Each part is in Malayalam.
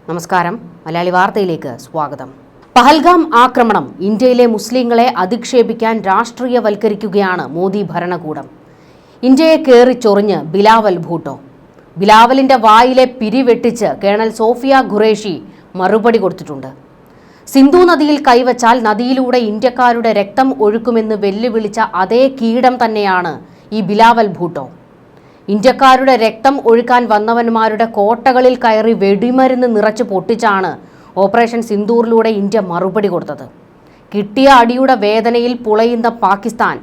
നമസ്കാരം, മലയാളി വാർത്തയിലേക്ക് സ്വാഗതം. പഹൽഗാം ആക്രമണം ഇന്ത്യയിലെ മുസ്ലിങ്ങളെ അധിക്ഷേപിക്കാൻ രാഷ്ട്രീയവൽക്കരിക്കുകയാണ് മോദി ഭരണകൂടം. ഇന്ത്യയെ കയറിച്ചൊറിഞ്ഞ് ബിലാവൽ ഭൂട്ടോ. ബിലാവലിന്റെ വായിലെ പിരിവെട്ടിച്ച് കേണൽ സോഫിയ ഖുറേഷി മറുപടി കൊടുത്തിട്ടുണ്ട്. സിന്ധു നദിയിൽ കൈവച്ചാൽ നദിയിലൂടെ ഇന്ത്യക്കാരുടെ രക്തം ഒഴുക്കുമെന്ന് വെല്ലുവിളിച്ച അതേ കീടം തന്നെയാണ് ഈ ബിലാവൽ ഭൂട്ടോ. ഇന്ത്യക്കാരുടെ രക്തം ഒഴുക്കാൻ വന്നവന്മാരുടെ കോട്ടകളിൽ കയറി വെടിമരുന്ന് നിറച്ച് പൊട്ടിച്ചാണ് ഓപ്പറേഷൻ സിന്ദൂറിലൂടെ ഇന്ത്യ മറുപടി കൊടുത്തത്. കിട്ടിയ അടിയുടെ വേദനയിൽ പുളയുന്ന പാകിസ്ഥാൻ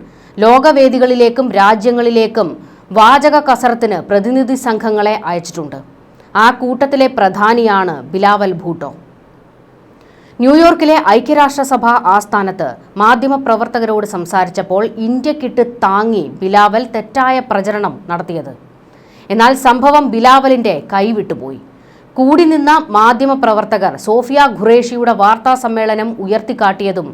ലോകവേദികളിലേക്കും രാജ്യങ്ങളിലേക്കും വാചക കസരത്തിന് പ്രതിനിധി സംഘങ്ങളെ അയച്ചിട്ടുണ്ട്. ആ കൂട്ടത്തിലെ പ്രധാനിയാണ് ബിലാവൽ ഭൂട്ടോ. ന്യൂയോർക്കിലെ ഐക്യരാഷ്ട്രസഭ ആസ്ഥാനത്ത് മാധ്യമപ്രവർത്തകരോട് സംസാരിച്ചപ്പോൾ ഇന്ത്യക്കിട്ട് താങ്ങി ബിലാവൽ തെറ്റായ പ്രചരണം നടത്തിയത്. എന്നാൽ സംഭവം ബിലാവലിന്റെ കൈവിട്ടുപോയി. കൂടി നിന്ന മാധ്യമപ്രവർത്തകർ സോഫിയ ഖുറേഷിയുടെ വാർത്താ സമ്മേളനം ഉയർത്തിക്കാട്ടിയതും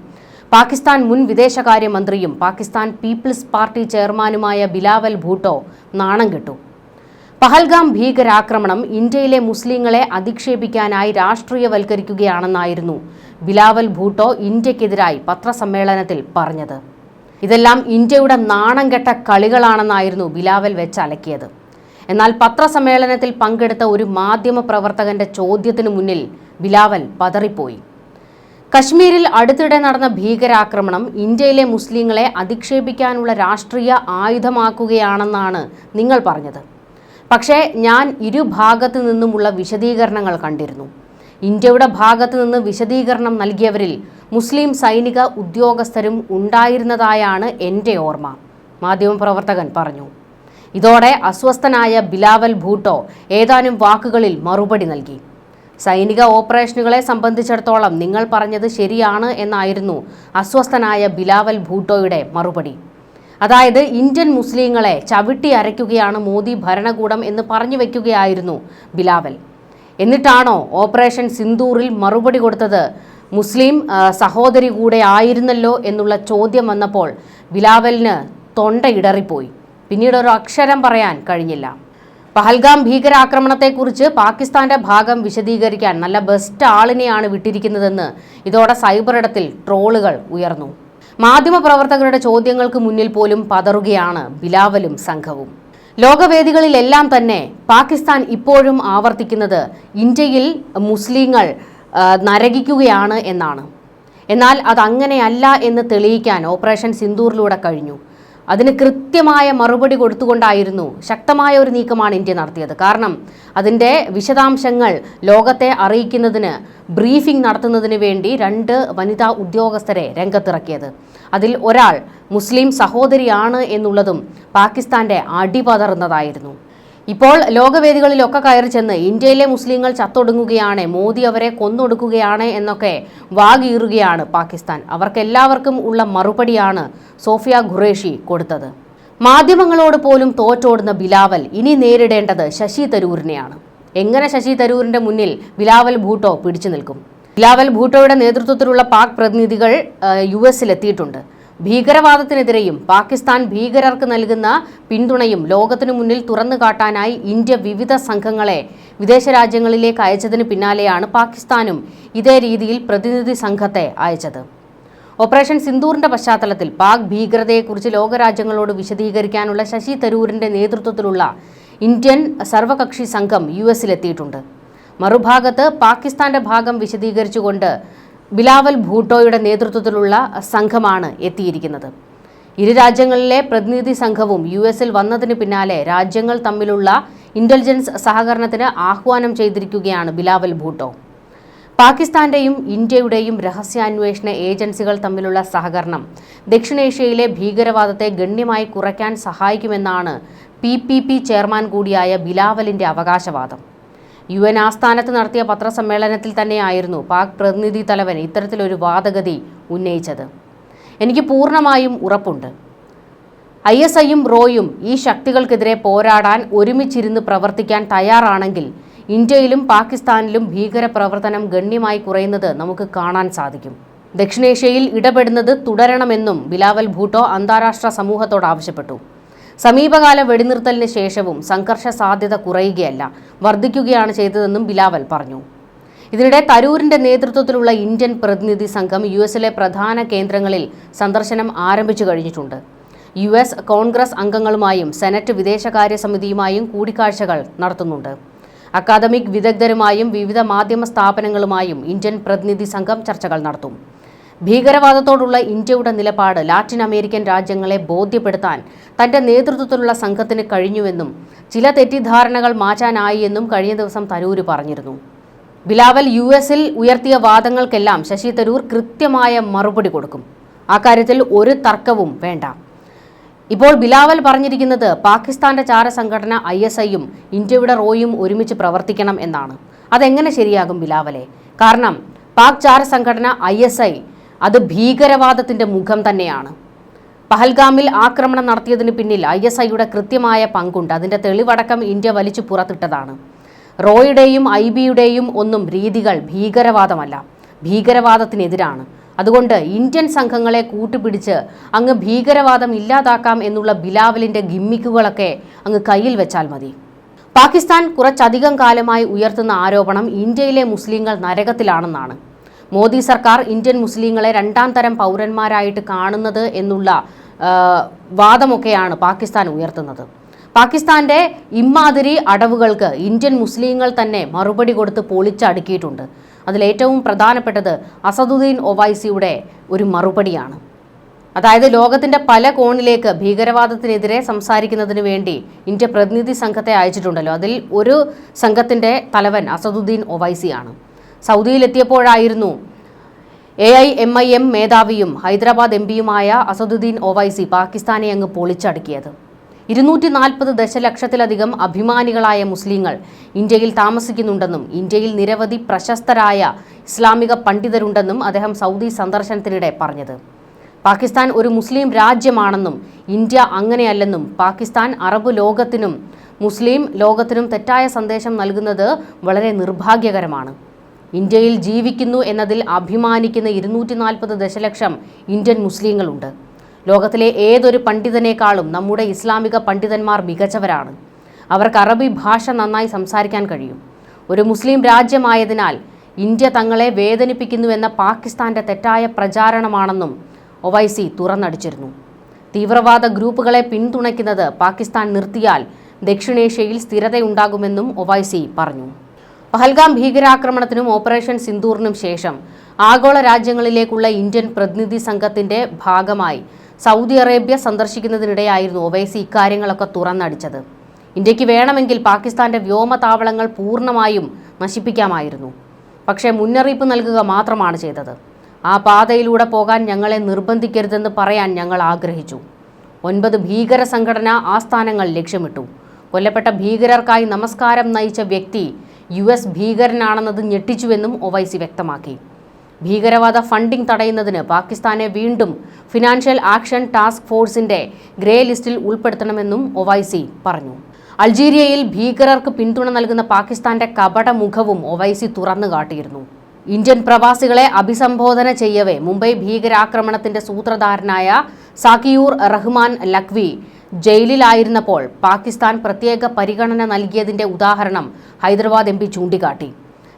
പാകിസ്ഥാൻ മുൻ വിദേശകാര്യമന്ത്രിയും പാകിസ്ഥാൻ പീപ്പിൾസ് പാർട്ടി ചെയർമാനുമായ ബിലാവൽ ഭൂട്ടോ നാണം കെട്ടു. പഹൽഗാം ഭീകരാക്രമണം ഇന്ത്യയിലെ മുസ്ലിങ്ങളെ അധിക്ഷേപിക്കാനായി രാഷ്ട്രീയവൽക്കരിക്കുകയാണെന്നായിരുന്നു ബിലാവൽ ഭൂട്ടോ ഇന്ത്യക്കെതിരായി പത്രസമ്മേളനത്തിൽ പറഞ്ഞത്. ഇതെല്ലാം ഇന്ത്യയുടെ നാണം കെട്ട കളികളാണെന്നായിരുന്നു ബിലാവൽ വെച്ചലക്കിയത്. എന്നാൽ പത്രസമ്മേളനത്തിൽ പങ്കെടുത്ത ഒരു മാധ്യമ പ്രവർത്തകന്റെ ചോദ്യത്തിനു മുന്നിൽ ബിലാവൽ പതറിപ്പോയി. കശ്മീരിൽ അടുത്തിടെ നടന്ന ഭീകരാക്രമണം ഇന്ത്യയിലെ മുസ്ലിങ്ങളെ അധിക്ഷേപിക്കാനുള്ള രാഷ്ട്രീയ ആയുധമാക്കുകയാണെന്നാണ് നിങ്ങൾ പറഞ്ഞത്. പക്ഷേ ഞാൻ ഇരുഭാഗത്തു നിന്നുമുള്ള വിശദീകരണങ്ങൾ കണ്ടിരുന്നു. ഇന്ത്യയുടെ ഭാഗത്തു നിന്ന് വിശദീകരണം നൽകിയവരിൽ മുസ്ലിം സൈനിക ഉദ്യോഗസ്ഥരും ഉണ്ടായിരുന്നതായാണ് എൻ്റെ ഓർമ്മ, മാധ്യമപ്രവർത്തകൻ പറഞ്ഞു. ഇതോടെ അസ്വസ്ഥനായ ബിലാവൽ ഭൂട്ടോ ഏതാനും വാക്കുകളിൽ മറുപടി നൽകി. സൈനിക ഓപ്പറേഷനുകളെ സംബന്ധിച്ചിടത്തോളം നിങ്ങൾ പറഞ്ഞത് ശരിയാണ് എന്നായിരുന്നു അസ്വസ്ഥനായ ബിലാവൽ ഭൂട്ടോയുടെ മറുപടി. അതായത് ഇന്ത്യൻ മുസ്ലിങ്ങളെ ചവിട്ടി അരയ്ക്കുകയാണ് മോദി ഭരണകൂടം എന്ന് പറഞ്ഞു വയ്ക്കുകയായിരുന്നു ബിലാവൽ. എന്നിട്ടാണോ ഓപ്പറേഷൻ സിന്ദൂറിൽ മറുപടി കൊടുത്തത്? മുസ്ലിം സഹോദരി കൂടെ ആയിരുന്നല്ലോ എന്നുള്ള ചോദ്യം വന്നപ്പോൾ ബിലാവലിന് തൊണ്ടയിടറിപ്പോയി. പിന്നീട് ഒരു അക്ഷരം പറയാൻ കഴിഞ്ഞില്ല. പഹൽഗാം ഭീകരാക്രമണത്തെക്കുറിച്ച് പാകിസ്ഥാന്റെ ഭാഗം വിശദീകരിക്കാൻ നല്ല ബെസ്റ്റ് ആളിനെയാണ് വിട്ടിരിക്കുന്നതെന്ന് ഇതോടെ സൈബറിടത്തിൽ ട്രോളുകൾ ഉയർന്നു. മാധ്യമപ്രവർത്തകരുടെ ചോദ്യങ്ങൾക്ക് മുന്നിൽ പോലും പതറുകയാണ് ബിലാവലും സംഘവും. ലോകവേദികളിലെല്ലാം തന്നെ പാകിസ്ഥാൻ ഇപ്പോഴും ആവർത്തിക്കുന്നത് ഇന്ത്യയിൽ മുസ്ലിങ്ങൾ നരകിക്കുകയാണ് എന്നാണ്. എന്നാൽ അതങ്ങനെയല്ല എന്ന് തെളിയിക്കാൻ ഓപ്പറേഷൻ സിന്ദൂറിലൂടെ കഴിഞ്ഞു. അതിന് കൃത്യമായ മറുപടി കൊടുത്തുകൊണ്ടായിരുന്നു ശക്തമായ ഒരു നീക്കമാണ് ഇന്ത്യ നടത്തിയത്. കാരണം അതിൻ്റെ വിശദാംശങ്ങൾ ലോകത്തെ അറിയിക്കുന്നതിന് ബ്രീഫിംഗ് നടത്തുന്നതിന് വേണ്ടി 2 വനിതാ ഉദ്യോഗസ്ഥരെ രംഗത്തിറക്കിയത്. അതിൽ ഒരാൾ മുസ്ലിം സഹോദരിയാണ് എന്നുള്ളതും പാകിസ്ഥാന്റെ അടിപതറുന്നതായിരുന്നു. ഇപ്പോൾ ലോകവേദികളിലൊക്കെ കയറി ചെന്ന് ഇന്ത്യയിലെ മുസ്ലിങ്ങൾ ചത്തൊടുങ്ങുകയാണ്, മോദി അവരെ കൊന്നൊടുക്കുകയാണ് എന്നൊക്കെ വാഗീറുകയാണ് പാകിസ്ഥാൻ. അവർക്കെല്ലാവർക്കും ഉള്ള മറുപടിയാണ് സോഫിയ ഖുറേഷി കൊടുത്തത്. മാധ്യമങ്ങളോട് പോലും തോറ്റോടുന്ന ബിലാവൽ ഇനി നേരിടേണ്ടത് ശശി തരൂരിനെയാണ്. എങ്ങനെ ശശി തരൂരിന്റെ മുന്നിൽ ബിലാവൽ ഭൂട്ടോ പിടിച്ചു നിൽക്കും? ബിലാവൽ ഭൂട്ടോയുടെ നേതൃത്വത്തിലുള്ള പാക് പ്രതിനിധികൾ US-ലെത്തിയിട്ടുണ്ട്. ഭീകരവാദത്തിനെതിരെയും പാകിസ്ഥാൻ ഭീകരർക്ക് നൽകുന്ന പിന്തുണയും ലോകത്തിനു മുന്നിൽ തുറന്നു കാട്ടാനായി ഇന്ത്യ വിവിധ സംഘങ്ങളെ വിദേശ രാജ്യങ്ങളിലേക്ക് അയച്ചതിന് പിന്നാലെയാണ് പാകിസ്ഥാനും ഇതേ രീതിയിൽ പ്രതിനിധി സംഘത്തെ അയച്ചത്. ഓപ്പറേഷൻ സിന്ദൂറിന്റെ പശ്ചാത്തലത്തിൽ പാക് ഭീകരതയെക്കുറിച്ച് ലോകരാജ്യങ്ങളോട് വിശദീകരിക്കാനുള്ള ശശി തരൂരിന്റെ നേതൃത്വത്തിലുള്ള ഇന്ത്യൻ സർവകക്ഷി സംഘം US-ലെത്തിയിട്ടുണ്ട്. മറുഭാഗത്ത് പാകിസ്ഥാന്റെ ഭാഗം വിശദീകരിച്ചുകൊണ്ട് ബിലാവൽ ഭൂട്ടോയുടെ നേതൃത്വത്തിലുള്ള സംഘമാണ് എത്തിയിരിക്കുന്നത്. ഇരു രാജ്യങ്ങളിലെ പ്രതിനിധി സംഘവും US-ൽ വന്നതിന് പിന്നാലെ രാജ്യങ്ങൾ തമ്മിലുള്ള ഇന്റലിജൻസ് സഹകരണത്തിന് ആഹ്വാനം ചെയ്തിരിക്കുകയാണ് ബിലാവൽ ഭൂട്ടോ. പാകിസ്ഥാന്റെയും ഇന്ത്യയുടെയും രഹസ്യാന്വേഷണ ഏജൻസികൾ തമ്മിലുള്ള സഹകരണം ദക്ഷിണേഷ്യയിലെ ഭീകരവാദത്തെ ഗണ്യമായി കുറയ്ക്കാൻ സഹായിക്കുമെന്നാണ് PPP ചെയർമാൻ കൂടിയായ ബിലാവലിന്റെ അവകാശവാദം. UN ആസ്ഥാനത്ത് നടത്തിയ പത്രസമ്മേളനത്തിൽ തന്നെയായിരുന്നു പാക് പ്രതിനിധി തലവൻ ഇത്തരത്തിലൊരു വാദഗതി ഉന്നയിച്ചത്. എനിക്ക് പൂർണ്ണമായും ഉറപ്പുണ്ട്, ISIയും റോയും ഈ ശക്തികൾക്കെതിരെ പോരാടാൻ ഒരുമിച്ചിരുന്ന് പ്രവർത്തിക്കാൻ തയ്യാറാണെങ്കിൽ ഇന്ത്യയിലും പാകിസ്ഥാനിലും ഭീകരപ്രവർത്തനം ഗണ്യമായി കുറയുന്നത് നമുക്ക് കാണാൻ സാധിക്കും. ദക്ഷിണേഷ്യയിൽ ഇടപെടുന്നത് തുടരണമെന്നും ബിലാവൽ ഭൂട്ടോ അന്താരാഷ്ട്ര സമൂഹത്തോട് ആവശ്യപ്പെട്ടു. സമീപകാല വെടിനിർത്തലിന് ശേഷവും സംഘർഷ സാധ്യത കുറയുകയല്ല, വർദ്ധിക്കുകയാണ് ചെയ്തതെന്നും ബിലാവൽ പറഞ്ഞു. ഇതിനിടെ തരൂരിന്റെ നേതൃത്വത്തിലുള്ള ഇന്ത്യൻ പ്രതിനിധി സംഘം യുഎസിലെ പ്രധാന കേന്ദ്രങ്ങളിൽ സന്ദർശനം ആരംഭിച്ചു കഴിഞ്ഞിട്ടുണ്ട്. യുഎസ് കോൺഗ്രസ് അംഗങ്ങളുമായും സെനറ്റ് വിദേശകാര്യ സമിതിയുമായും കൂടിക്കാഴ്ചകൾ നടത്തുന്നുണ്ട്. അക്കാദമിക് വിദഗ്ധരുമായും വിവിധ മാധ്യമ സ്ഥാപനങ്ങളുമായും ഇന്ത്യൻ പ്രതിനിധി സംഘം ചർച്ചകൾ നടത്തും. ഭീകരവാദത്തോടുള്ള ഇന്ത്യയുടെ നിലപാട് ലാറ്റിൻ അമേരിക്കൻ രാജ്യങ്ങളെ ബോധ്യപ്പെടുത്താൻ തന്റെ നേതൃത്വത്തിലുള്ള സംഘത്തിന് കഴിഞ്ഞുവെന്നും ചില തെറ്റിദ്ധാരണകൾ മാറ്റാനായി എന്നും കഴിഞ്ഞ ദിവസം തരൂർ പറഞ്ഞിരുന്നു. ബിലാവൽ യുഎസിൽ ഉയർത്തിയ വാദങ്ങൾക്കെല്ലാം ശശി തരൂർ കൃത്യമായ മറുപടി കൊടുക്കും. അക്കാര്യത്തിൽ ഒരു തർക്കവും വേണ്ട. ഇപ്പോൾ ബിലാവൽ പറഞ്ഞിരിക്കുന്നത് പാകിസ്ഥാന്റെ ചാരസംഘടന ISIയും ഇന്ത്യയുടെ റോയും ഒരുമിച്ച് പ്രവർത്തിക്കണം എന്നാണ്. അതെങ്ങനെ ശരിയാകും ബിലാവലെ? കാരണം പാക് ചാരസംഘടന ISI അത് ഭീകരവാദത്തിന്റെ മുഖം തന്നെയാണ്. പഹൽഗാമിൽ ആക്രമണം നടത്തിയതിന് പിന്നിൽ ISIയുടെ കൃത്യമായ പങ്കുണ്ട്. അതിന്റെ തെളിവടക്കം ഇന്ത്യ വലിച്ചു പുറത്തിട്ടതാണ്. റോയുടെയും IBയുടെയും ഒന്നും രീതികൾ ഭീകരവാദമല്ല, ഭീകരവാദത്തിനെതിരാണ്. അതുകൊണ്ട് ഇന്ത്യൻ സംഘങ്ങളെ കൂട്ടുപിടിച്ച് അങ്ങ് ഭീകരവാദം ഇല്ലാതാക്കാം എന്നുള്ള ബിലാവലിന്റെ ഗിമ്മിക്കുകളൊക്കെ അങ്ങ് കയ്യിൽ വെച്ചാൽ മതി. പാകിസ്ഥാൻ കുറച്ചധികം കാലമായി ഉയർത്തുന്ന ആരോപണം ഇന്ത്യയിലെ മുസ്ലിങ്ങൾ നരകത്തിലാണെന്നാണ്. മോദി സർക്കാർ ഇന്ത്യൻ മുസ്ലിങ്ങളെ രണ്ടാം തരം പൗരന്മാരായിട്ട് കാണുന്നത് എന്നുള്ള വാദമൊക്കെയാണ് പാകിസ്ഥാൻ ഉയർത്തുന്നത്. പാകിസ്ഥാന്റെ ഇമ്മാതിരി അടവുകൾക്ക് ഇന്ത്യൻ മുസ്ലിങ്ങൾ തന്നെ മറുപടി കൊടുത്ത് പൊളിച്ചടുക്കിയിട്ടുണ്ട്. അതിലേറ്റവും പ്രധാനപ്പെട്ടത് അസദുദ്ദീൻ ഒവൈസിയുടെ ഒരു മറുപടിയാണ്. അതായത് ലോകത്തിന്റെ പല കോണിലേക്ക് ഭീകരവാദത്തിനെതിരെ സംസാരിക്കുന്നതിന് വേണ്ടി ഇന്ത്യ പ്രതിനിധി സംഘത്തെ അയച്ചിട്ടുണ്ടല്ലോ. അതിൽ ഒരു സംഘത്തിന്റെ തലവൻ അസദുദ്ദീൻ ഒവൈസിയാണ്. സൗദിയിലെത്തിയപ്പോഴായിരുന്നു AIMIM മേധാവിയും ഹൈദരാബാദ് MPയുമായ അസദുദ്ദീൻ ഒവൈസി പാകിസ്ഥാനെ അങ്ങ് പൊളിച്ചടുക്കിയത്. 240 ദശലക്ഷത്തിലധികം അഭിമാനികളായ മുസ്ലിങ്ങൾ ഇന്ത്യയിൽ താമസിക്കുന്നുണ്ടെന്നും ഇന്ത്യയിൽ നിരവധി പ്രശസ്തരായ ഇസ്ലാമിക പണ്ഡിതരുണ്ടെന്നും അദ്ദേഹം സൗദി സന്ദർശനത്തിനിടെ പറഞ്ഞത്. പാകിസ്ഥാൻ ഒരു മുസ്ലിം രാജ്യമാണെന്നും ഇന്ത്യ അങ്ങനെയല്ലെന്നും പാകിസ്ഥാൻ അറബ് ലോകത്തിനും മുസ്ലിം ലോകത്തിനും തെറ്റായ സന്ദേശം നൽകുന്നത് വളരെ നിർഭാഗ്യകരമാണ്. ഇന്ത്യയിൽ ജീവിക്കുന്നു എന്നതിൽ അഭിമാനിക്കുന്ന 240 ദശലക്ഷം ഇന്ത്യൻ മുസ്ലിങ്ങളുണ്ട്. ലോകത്തിലെ ഏതൊരു പണ്ഡിതനേക്കാളും നമ്മുടെ ഇസ്ലാമിക പണ്ഡിതന്മാർ മികച്ചവരാണ്. അവർക്ക് അറബി ഭാഷ നന്നായി സംസാരിക്കാൻ കഴിയും. ഒരു മുസ്ലിം രാജ്യമായതിനാൽ ഇന്ത്യ തങ്ങളെ വേദനിപ്പിക്കുന്നുവെന്ന പാകിസ്ഥാന്റെ തെറ്റായ പ്രചാരണമാണെന്നും ഒവൈസി തുറന്നടിച്ചിരുന്നു. തീവ്രവാദ ഗ്രൂപ്പുകളെ പിന്തുണയ്ക്കുന്നത് പാകിസ്ഥാൻ നിർത്തിയാൽ ദക്ഷിണേഷ്യയിൽ സ്ഥിരതയുണ്ടാകുമെന്നും ഒവൈസി പറഞ്ഞു. പഹൽഗാം ഭീകരാക്രമണത്തിനും ഓപ്പറേഷൻ സിന്ദൂറിനും ശേഷം ആഗോള രാജ്യങ്ങളിലേക്കുള്ള ഇന്ത്യൻ പ്രതിനിധി സംഘത്തിന്റെ ഭാഗമായി സൗദി അറേബ്യ സന്ദർശിക്കുന്നതിനിടെയായിരുന്നു ഒവൈസി ഇക്കാര്യങ്ങളൊക്കെ തുറന്നടിച്ചത്. ഇന്ത്യക്ക് വേണമെങ്കിൽ പാകിസ്ഥാന്റെ വ്യോമതാവളങ്ങൾ പൂർണ്ണമായും നശിപ്പിക്കാമായിരുന്നു. പക്ഷേ മുന്നറിയിപ്പ് നൽകുക മാത്രമാണ് ചെയ്തത്. ആ പാതയിലൂടെ പോകാൻ ഞങ്ങളെ നിർബന്ധിക്കരുതെന്ന് പറയാൻ ഞങ്ങൾ ആഗ്രഹിച്ചു. 9 ഭീകര സംഘടനാ ആസ്ഥാനങ്ങൾ ലക്ഷ്യമിട്ടു. കൊല്ലപ്പെട്ട ഭീകരർക്കായി നമസ്കാരം നയിച്ച വ്യക്തി US ഭീകരനാണെന്നത് ഞെട്ടിച്ചുവെന്നും ഒവൈസി വ്യക്തമാക്കി. ഭീകരവാദ ഫണ്ടിംഗ് തടയുന്നതിന് പാകിസ്ഥാനെ വീണ്ടും ഫിനാൻഷ്യൽ ആക്ഷൻ ടാസ്ക് ഫോഴ്സിന്റെ ഗ്രേ ലിസ്റ്റിൽ ഉൾപ്പെടുത്തണമെന്നും ഒവൈസി പറഞ്ഞു. അൾജീരിയയിൽ ഭീകരർക്ക് പിന്തുണ നൽകുന്ന പാകിസ്ഥാന്റെ കപട മുഖവും ഒവൈസി തുറന്നു കാട്ടിയിരുന്നു. ഇന്ത്യൻ പ്രവാസികളെ അഭിസംബോധന ചെയ്യവേ മുംബൈ ഭീകരാക്രമണത്തിന്റെ സൂത്രധാരനായ സാക്കിയൂർ റഹ്മാൻ ലഖ്വി ജയിലിലായിരുന്നപ്പോൾ പാകിസ്ഥാൻ പ്രത്യേക പരിഗണന നൽകിയതിന്റെ ഉദാഹരണം ഹൈദരാബാദ് MP ചൂണ്ടിക്കാട്ടി.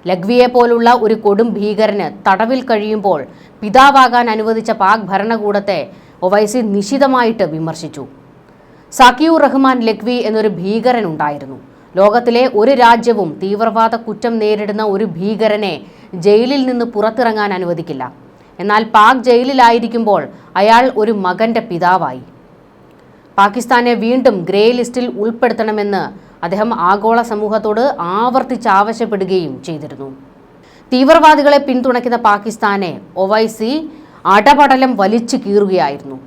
ലഖ്വിയെ പോലുള്ള ഒരു കൊടും ഭീകരന് തടവിൽ കഴിയുമ്പോൾ പിതാവാകാൻ അനുവദിച്ച പാക് ഭരണകൂടത്തെ ഒവൈസി നിശിതമായിട്ട് വിമർശിച്ചു. സാക്കിയൂർ റഹ്മാൻ ലഖ്വി എന്നൊരു ഭീകരൻ ഉണ്ടായിരുന്നു. ലോകത്തിലെ ഒരു രാജ്യവും തീവ്രവാദ കുറ്റം നേരിടുന്ന ഒരു ഭീകരനെ ജയിലിൽ നിന്ന് പുറത്തിറങ്ങാൻ അനുവദിക്കില്ല. എന്നാൽ പാക് ജയിലിലായിരിക്കുമ്പോൾ അയാൾ ഒരു മകന്റെ പിതാവായി. പാകിസ്ഥാനെ വീണ്ടും ഗ്രേ ലിസ്റ്റിൽ ഉൾപ്പെടുത്തണമെന്ന് അദ്ദേഹം ആഗോള സമൂഹത്തോട് ആവർത്തിച്ചാവശ്യപ്പെടുകയും ചെയ്തിരുന്നു. തീവ്രവാദികളെ പിന്തുണയ്ക്കുന്ന പാകിസ്ഥാനെ ഒവൈസി അടപടലം വലിച്ചു കീറുകയായിരുന്നു.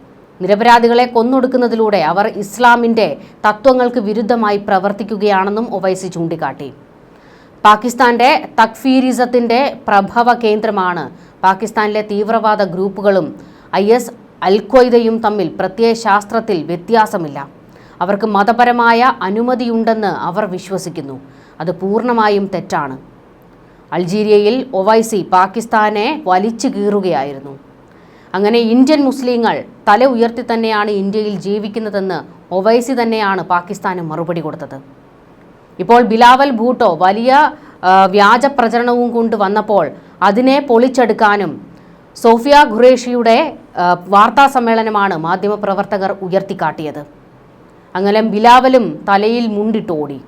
നിരപരാധികളെ കൊന്നൊടുക്കുന്നതിലൂടെ അവർ ഇസ്ലാമിന്റെ തത്വങ്ങൾക്ക് വിരുദ്ധമായി പ്രവർത്തിക്കുകയാണെന്നും ഒവൈസി ചൂണ്ടിക്കാട്ടി. പാകിസ്ഥാന്റെ തക്ഫീരിസത്തിന്റെ പ്രഭവ കേന്ദ്രമാണ്. പാകിസ്ഥാനിലെ തീവ്രവാദ ഗ്രൂപ്പുകളും IS അൽ-ഖ്വയ്ദയും തമ്മിൽ പ്രത്യയശാസ്ത്രത്തിൽ വ്യത്യാസമില്ല. അവർക്ക് മതപരമായ അനുമതിയുണ്ടെന്ന് അവർ വിശ്വസിക്കുന്നു. അത് പൂർണ്ണമായും തെറ്റാണ്. അൾജീരിയയിൽ ഒവൈസി പാകിസ്ഥാനെ വലിച്ചു കീറുകയായിരുന്നു. അങ്ങനെ ഇന്ത്യൻ മുസ്ലിങ്ങൾ തല ഉയർത്തി തന്നെയാണ് ഇന്ത്യയിൽ ജീവിക്കുന്നതെന്ന് ഒവൈസി തന്നെയാണ് പാകിസ്ഥാന് മറുപടി കൊടുത്തത്. ഇപ്പോൾ ബിലാവൽ ഭൂട്ടോ വലിയ വ്യാജ പ്രചരണവും കൊണ്ട് വന്നപ്പോൾ അതിനെ പൊളിച്ചെടുക്കാനും സോഫിയ ഖുറേഷിയുടെ വാർത്താ സമ്മേളനമാണ് മാധ്യമപ്രവർത്തകർ ഉയർത്തിക്കാട്ടിയത്. അങ്ങനെ ബിലാവലും തലയിൽ മുണ്ടിട്ടോടി.